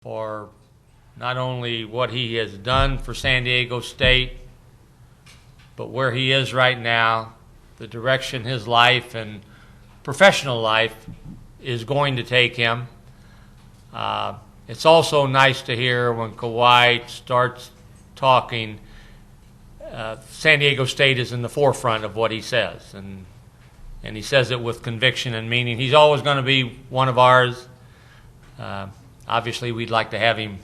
for not only what he has done for San Diego State, but where he is right now, the direction his life and professional life is going to take him. It's also nice to hear when Kawhi starts talking, San Diego State is in the forefront of what he says, and he says it with conviction and meaning. He's always going to be one of ours. Obviously, we'd like to have him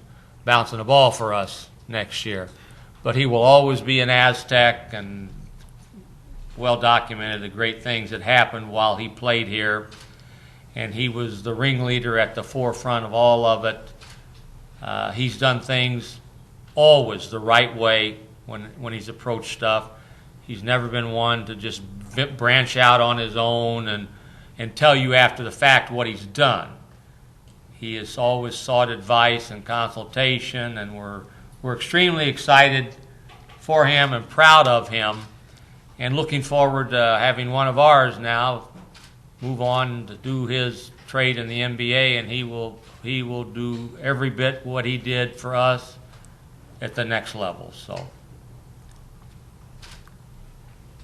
bouncing the ball for us next year, but he will always be an Aztec, and well documented the great things that happened while he played here, and he was the ringleader at the forefront of all of it. He's done things always the right way when he's approached stuff. He's never been one to just branch out on his own and tell you after the fact what he's done. He has always sought advice and consultation, and we're extremely excited for him and proud of him, and looking forward to having one of ours now move on to do his trade in the NBA, and he will do every bit what he did for us at the next level. So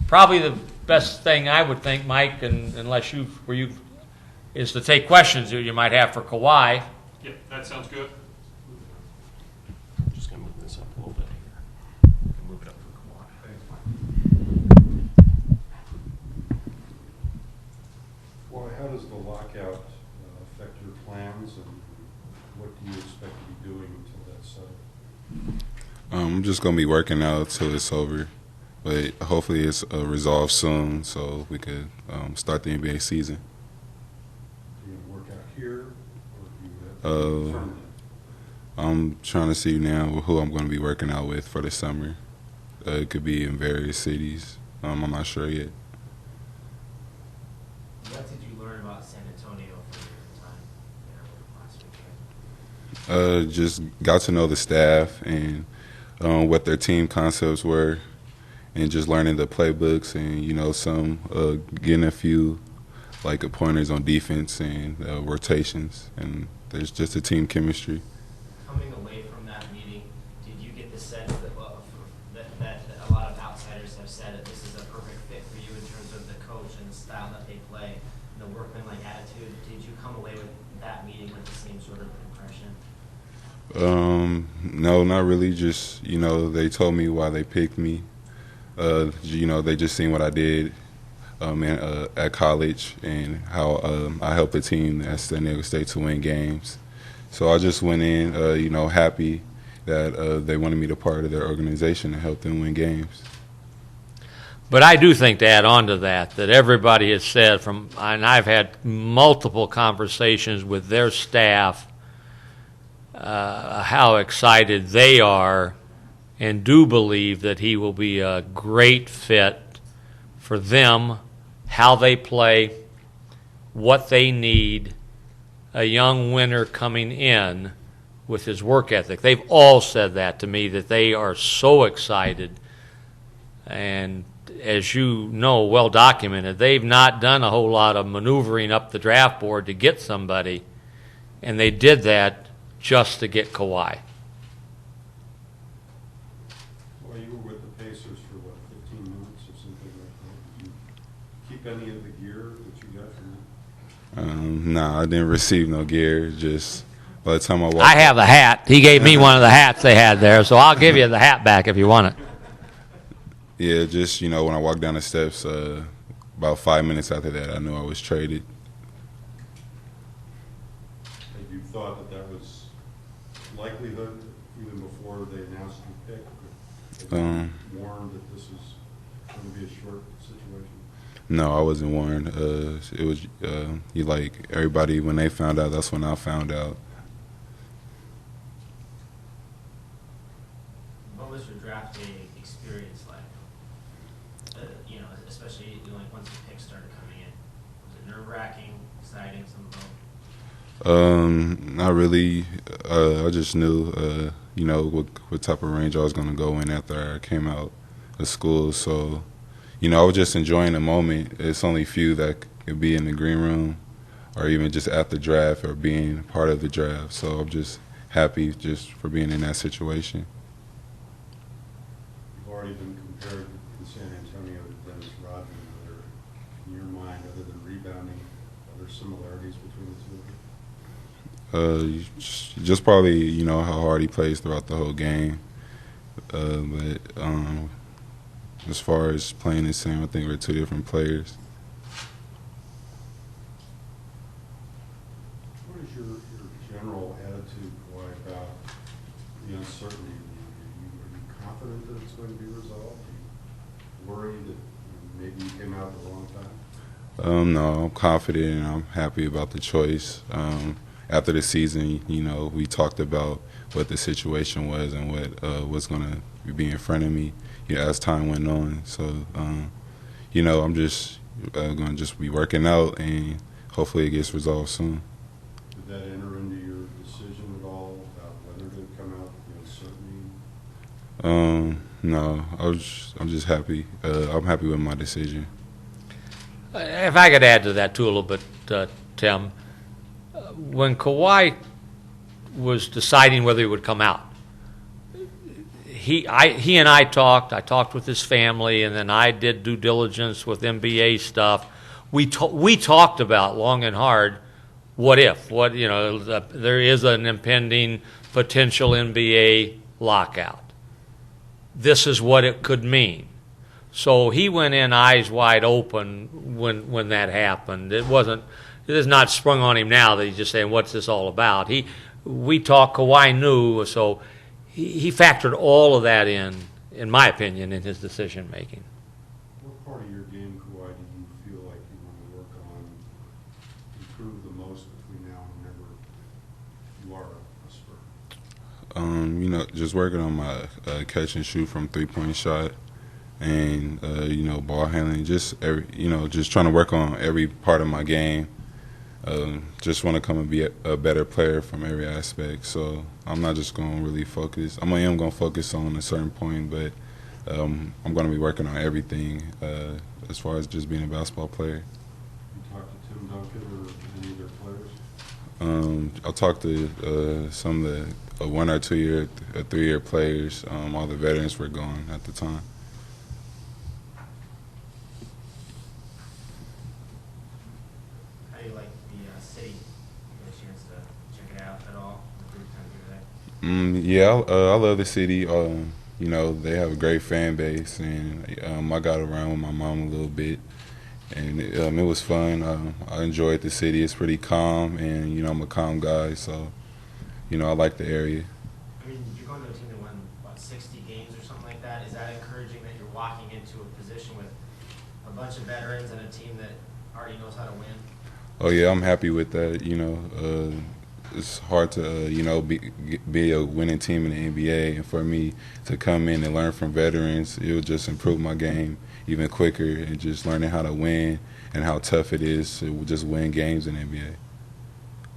probably the best thing I would think, Mike, and unless you is to take questions that you might have for Kawhi. Yeah, that sounds good. I'm just going to move this up a little bit here. Move it up for Kawhi. Well, how does the lockout affect your plans, and what do you expect to be doing until that's settled? I'm just going to be working out till it's over, but hopefully it's resolved soon so we could start the NBA season. Do you work out here, or do you have tournament? I'm trying to see now who I'm going to be working out with for the summer. It could be in various cities. I'm not sure yet. What did you learn about San Antonio from your time there last weekend? Just got to know the staff and what their team concepts were, and just learning the playbooks, and some getting a few like pointers on defense and rotations, and there's just a team chemistry. Coming away from that meeting, did you get the sense that that a lot of outsiders have said that this is a perfect fit for you in terms of the coach and the style that they play and the workmanlike attitude? Did you come away with that meeting with the same sort of impression? No, not really. Just they told me why they picked me. They just seen what I did at college and how I helped the team at San Diego State to win games. So I just went in, happy that they wanted me to part of their organization and help them win games. But I do think, to add on to that everybody has said and I've had multiple conversations with their staff, how excited they are and do believe that he will be a great fit for them, how they play, what they need, a young winner coming in with his work ethic. They've all said that to me, that they are so excited. And as you know, well documented, they've not done a whole lot of maneuvering up the draft board to get somebody, and they did that just to get Kawhi. Well, you were with the Pacers for, 15 minutes or something like that? Did you keep any of the gear that you got from them? Nah, I didn't receive no gear. Just by the time I walked, I have a hat. He gave me one of the hats they had there, so I'll give you the hat back if you want it. Yeah, just when I walked down the steps, about 5 minutes after that, I knew I was traded. Had you thought that was likelihood even before they announced your pick? Had you warned that this is going to be a short situation? No, I wasn't warned. It was everybody, when they found out, that's when I found out. What was your drafting experience like? Especially once the picks started coming in. Was it nerve-wracking, exciting, some of both? Not really. I just knew, what type of range I was going to go in after I came out of school. So, I was just enjoying the moment. It's only few that could be in the green room or even just at the draft or being part of the draft. So I'm just happy just for being in that situation. You've already been compared in San Antonio to Dennis Rodman. Are there, in your mind, other than rebounding, are there similarities between the two of you? Just probably, you know, how hard he plays throughout the whole game. But as far as playing the same, I think we're two different players. What is your general attitude, Kawhi, about the uncertainty? Are you confident that it's going to be resolved? Are you worried that maybe you came out at the wrong time? No, I'm confident and I'm happy about the choice. After the season, you know, we talked about what the situation was and what was going to be in front of me, you know, as time went on. So, you know, I'm just going to just be working out and hopefully it gets resolved soon. Did that enter into your decision at all about whether to come out, the uncertainty? No, I'm just happy. I'm happy with my decision. If I could add to that too a little bit, Tim, when Kawhi was deciding whether he would come out, he and I talked. I talked with his family, and then I did due diligence with NBA stuff. We talked about long and hard. What if? There is an impending potential NBA lockout. This is what it could mean. So he went in eyes wide open when that happened. It is not sprung on him now that he's just saying, what's this all about? We talked, Kawhi knew, so he factored all of that in my opinion, in his decision making. What part of your game, Kawhi, do you feel like you want to work on, improve the most between now and whenever you are a Spur? You know, just working on my catch and shoot from 3-point shot. And you know, ball handling, just trying to work on every part of my game. Just want to come and be a better player from every aspect. So I'm not just going to really focus. I am going to focus on a certain point, but I'm going to be working on everything as far as just being a basketball player. You talked to Tim Duncan or any other players? I talked to some of the 1 or 2 year, 3-year players. All the veterans were gone at the time. Yeah, I love the city. You know, they have a great fan base, and I got around with my mom a little bit, and it was fun. I enjoyed the city. It's pretty calm, and you know, I'm a calm guy, so you know, I like the area. I mean, you're going to a team that won, what, 60 games or something like that? Is that encouraging that you're walking into a position with a bunch of veterans and a team that already knows how to win? Oh yeah, I'm happy with that. You know, it's hard to you know, be a winning team in the NBA, and for me to come in and learn from veterans, it will just improve my game even quicker, and just learning how to win and how tough it is to just win games in the NBA.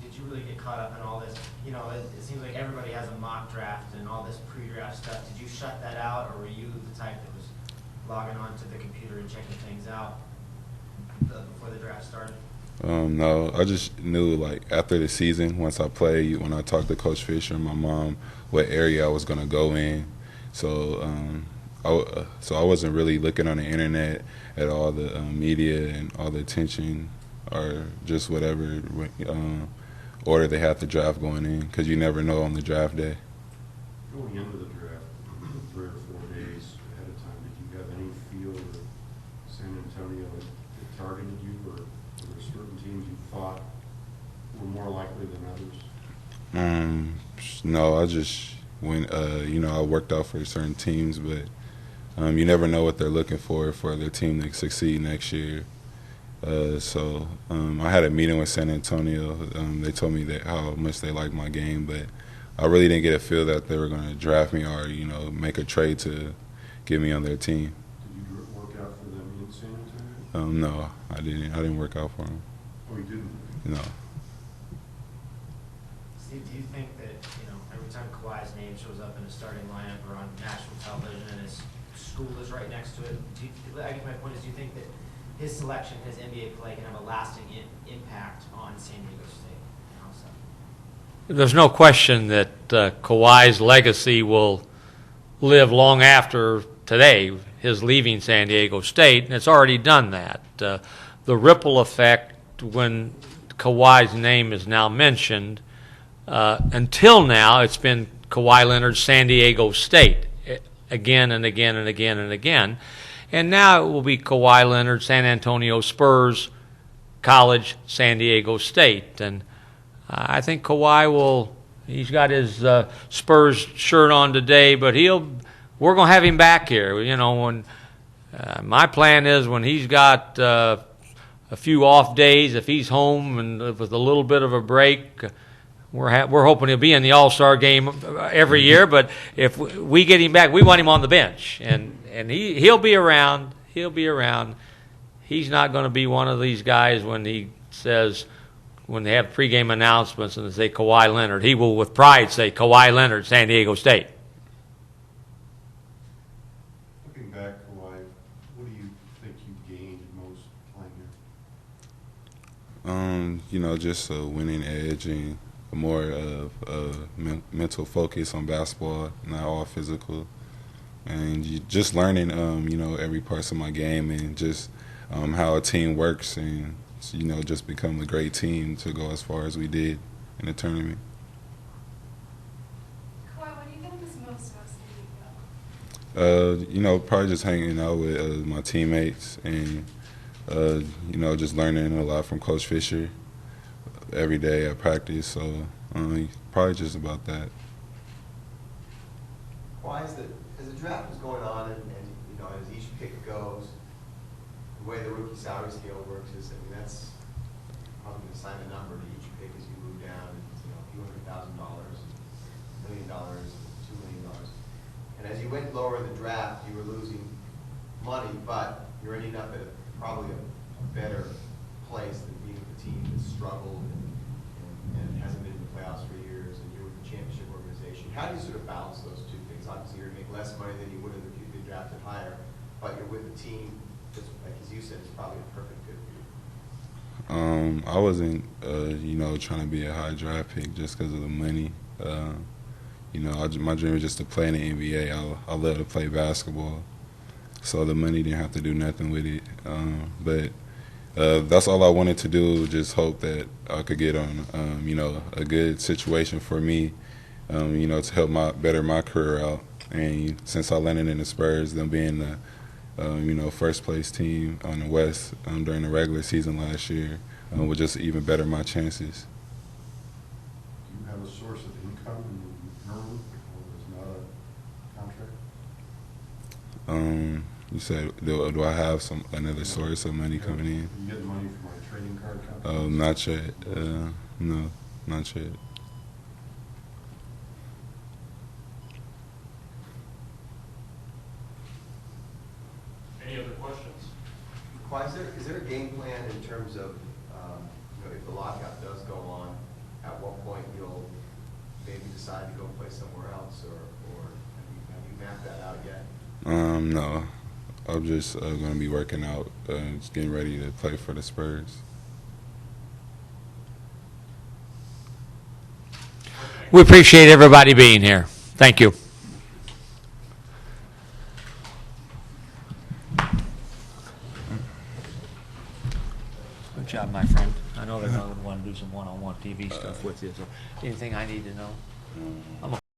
Did you really get caught up in all this? You know, it seems like everybody has a mock draft and all this pre-draft stuff. Did you shut that out, or were you the type that was logging on to the computer and checking things out before the draft started? No, I just knew, like, after the season, once I played, when I talked to Coach Fisher and my mom, what area I was going to go in. So I wasn't really looking on the internet at all the media and all the attention, or just whatever order they had the draft going in, because you never know on the draft day. Going into the draft 3 or 4 days ahead of time, did you have any feel that San Antonio had targeted you, or were there certain teams you thought were more likely than others? No, I just went, you know, I worked out for certain teams, but you never know what they're looking for their team to succeed next year. So I had a meeting with San Antonio. They told me that how much they liked my game, but I really didn't get a feel that they were going to draft me or, you know, make a trade to get me on their team. Did you work out for them in San Antonio? No, I didn't. I didn't work out for them. Oh, you didn't? No. Steve, do you think that, you know, every time Kawhi's name shows up in a starting lineup or on national television and his school is right next to it, I guess my point is, do you think that his selection, his NBA play, can have a lasting impact on San Diego State? There's no question that Kawhi's legacy will live long after today, his leaving San Diego State, and it's already done that. The ripple effect when Kawhi's name is now mentioned, until now it's been Kawhi Leonard, San Diego State, again and again and again and again. And now it will be Kawhi Leonard, San Antonio Spurs, College, San Diego State. And I think Kawhi will, he's got his Spurs shirt on today, but we're going to have him back here. You know, when my plan is when he's got a few off days, if he's home and with a little bit of a break, we're hoping he'll be in the All-Star game every year. But if we get him back, we want him on the bench, and he'll be around. He'll be around. He's not going to be one of these guys when he says, when they have pregame announcements and they say Kawhi Leonard, he will with pride say Kawhi Leonard, San Diego State. Looking back, Kawhi, what do you think you gained most playing here? You know, just a winning edge and more of a mental focus on basketball, not all physical. And just learning, you know, every part of my game and just how a team works and, you know, just become a great team to go as far as we did in the tournament. Kawhi, what are you going to miss most about San Diego? You know, probably just hanging out with my teammates and, you know, just learning a lot from Coach Fisher every day at practice. So probably just about that. Why is that? As the draft was going on, and you know, as each pick goes, the way the rookie salary scale works is, I mean, that's probably going to assign a number to each pick as you move down, you know, a few $100,000, $1 million, $2 million. And as you went lower in the draft, you were losing money, but you're ending up at probably a better place than being with a team that's struggled and hasn't been in the playoffs for years, and you're with the championship organization. How do you sort of balance those two things? Obviously, you're going to make less money than you would have if you'd been drafted higher, but you're with a team that's, like as you said, is probably a perfect fit for you. I wasn't, you know, trying to be a high draft pick just because of the money. You know, my dream was just to play in the NBA. I love to play basketball, so the money didn't have to do nothing with it. But that's all I wanted to do, just hope that I could get on, you know, a good situation for me, you know, to help better my career out. And since I landed in the Spurs, them being the, you know, first place team on the West during the regular season last year, would just even better my chances. Do you have a source of income in Maryland, or is not a contract? You said, do I have another source of money coming in? You get money from my trading card account? Oh, not yet. No, not yet. Any other questions? Why is there a game plan in terms of, you know, if the lockout does go on, at what point you'll maybe decide to go play somewhere else, or have you mapped that out yet? No. I'm just going to be working out, just getting ready to play for the Spurs. We appreciate everybody being here. Thank you. Good job, my friend. I know they're going to want to do some one-on-one TV stuff with you. So, anything I need to know?